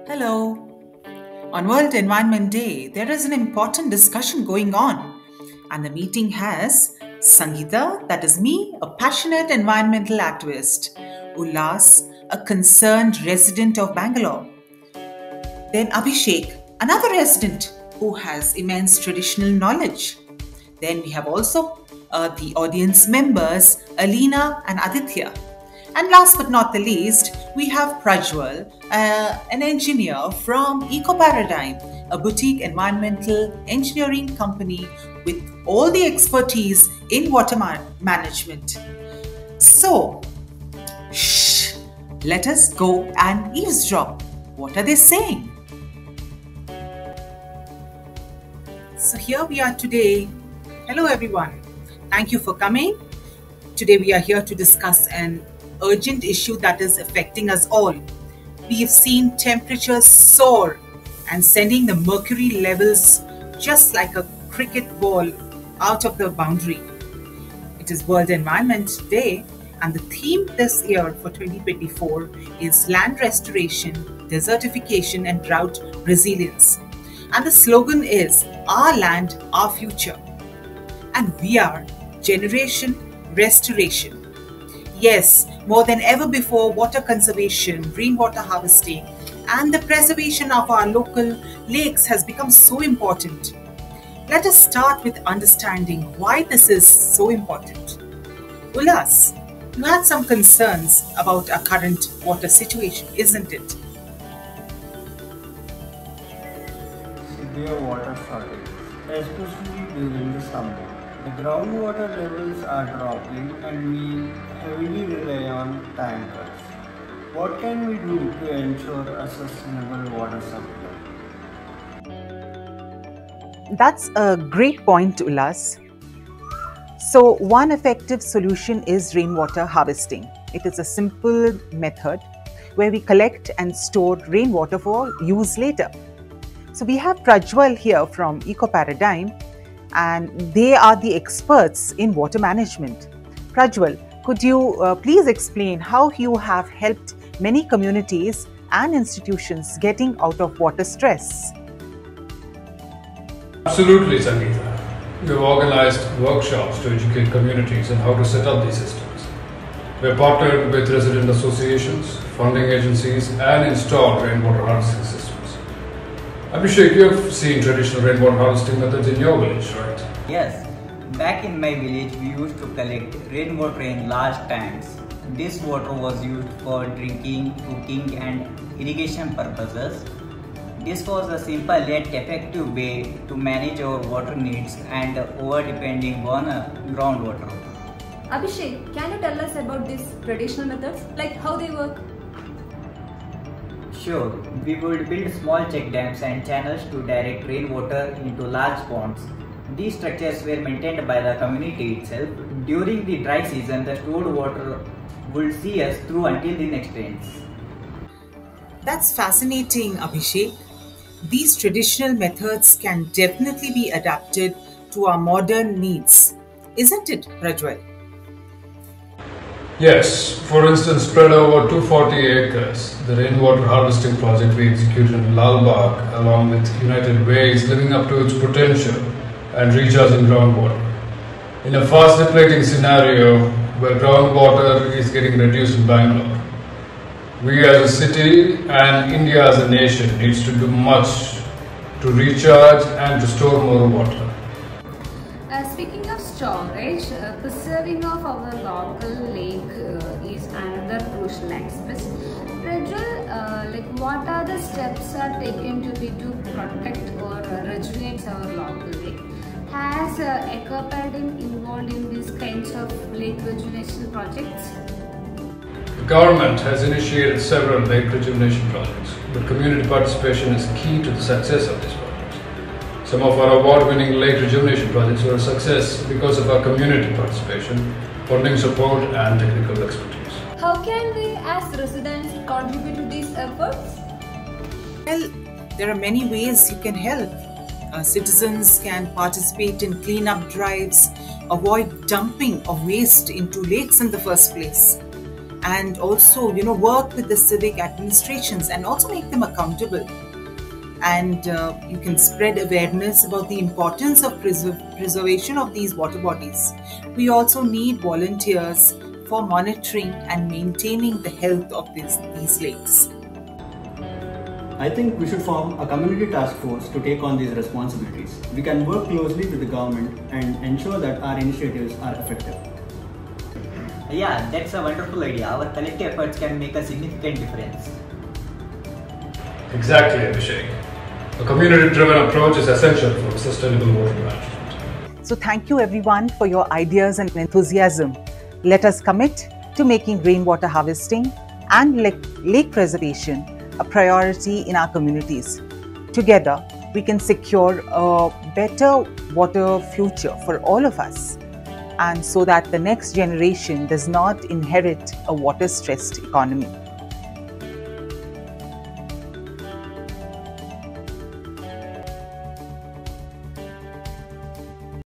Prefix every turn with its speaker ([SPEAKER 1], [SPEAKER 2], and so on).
[SPEAKER 1] Hello. On World Environment Day, there is an important discussion going on, and the meeting has Sangeeta, that is me, a passionate environmental activist, Ullas, a concerned resident of Bangalore, then Abhishek, another resident who has immense traditional knowledge. Then we have also the audience members, Alina and Aditya. And last but not the least, we have Prajwal, an engineer from EcoParadigm, a boutique environmental engineering company with all the expertise in water management. So, shh, let us go and eavesdrop. What are they saying? So here we are today. Hello everyone. Thank you for coming. Today we are here to discuss an urgent issue that is affecting us all. We have seen temperatures soar and sending the mercury levels just like a cricket ball out of the boundary. It is World Environment Day, and the theme this year for 2024 is land restoration, desertification and drought resilience. And the slogan is Our Land, Our Future. And we are Generation Restoration. Yes, more than ever before, water conservation, rainwater harvesting, and the preservation of our local lakes has become so important. Let us start with understanding why this is so important. Ullas, you had some concerns about our current water situation, isn't it?
[SPEAKER 2] Severe water shortage, especially during the summer. The groundwater levels are dropping and we heavily rely on tankers. What can we do to ensure a sustainable water supply?
[SPEAKER 1] That's a great point, Ullas. So, one effective solution is rainwater harvesting. It is a simple method where we collect and store rainwater for use later. So, we have Prajwal here from EcoParadigm, and they are the experts in water management. Prajwal, could you please explain how you have helped many communities and institutions getting out of water stress?
[SPEAKER 3] Absolutely, Sangeeta. We have organized workshops to educate communities on how to set up these systems. We have partnered with resident associations, funding agencies, and installed rainwater harvesting systems. Abhishek, you have seen traditional rainwater harvesting methods in your village, right?
[SPEAKER 4] Yes. Back in my village, we used to collect rainwater in large tanks. This water was used for drinking, cooking, and irrigation purposes. This was a simple yet effective way to manage our water needs and over-depending on groundwater.
[SPEAKER 5] Abhishek, can you tell us about these traditional methods, like how they work?
[SPEAKER 4] Sure, we would build small check dams and channels to direct rainwater into large ponds. These structures were maintained by the community itself. During the dry season, the stored water would see us through until the next rains.
[SPEAKER 1] That's fascinating, Abhishek. These traditional methods can definitely be adapted to our modern needs, isn't it, Prajwal?
[SPEAKER 3] Yes. For instance, spread over 240 acres, the rainwater harvesting project we executed in Lalbagh, along with United Way, is living up to its potential and recharging groundwater. In a fast depleting scenario where groundwater is getting reduced in Bangalore, we as a city and India as a nation needs to do much to recharge and to store more water.
[SPEAKER 5] Speaking of storage, preserving of our local lake is another crucial aspect. Prajwal, what are the steps are taken to protect or rejuvenate our local lake? Has EcoParadigm involved in these kinds of lake rejuvenation projects?
[SPEAKER 3] The government has initiated several lake rejuvenation projects, but community participation is key to the success of these projects. Some of our award-winning lake rejuvenation projects were a success because of our community participation, funding support and technical expertise.
[SPEAKER 5] How can we as residents contribute to these efforts?
[SPEAKER 1] Well, there are many ways you can help. Citizens can participate in cleanup drives, avoid dumping of waste into lakes in the first place, and also, work with the civic administrations and also make them accountable. And you can spread awareness about the importance of preservation of these water bodies. We also need volunteers for monitoring and maintaining the health of these lakes.
[SPEAKER 6] I think we should form a community task force to take on these responsibilities. We can work closely with the government and ensure that our initiatives are effective.
[SPEAKER 4] Yeah, that's a wonderful idea. Our collective efforts can make a significant difference.
[SPEAKER 3] Exactly, Abhishek. A community-driven approach is essential for sustainable water management.
[SPEAKER 1] So thank you everyone for your ideas and enthusiasm. Let us commit to making rainwater harvesting and lake preservation a priority in our communities. Together, we can secure a better water future for all of us, and so that the next generation does not inherit a water-stressed economy.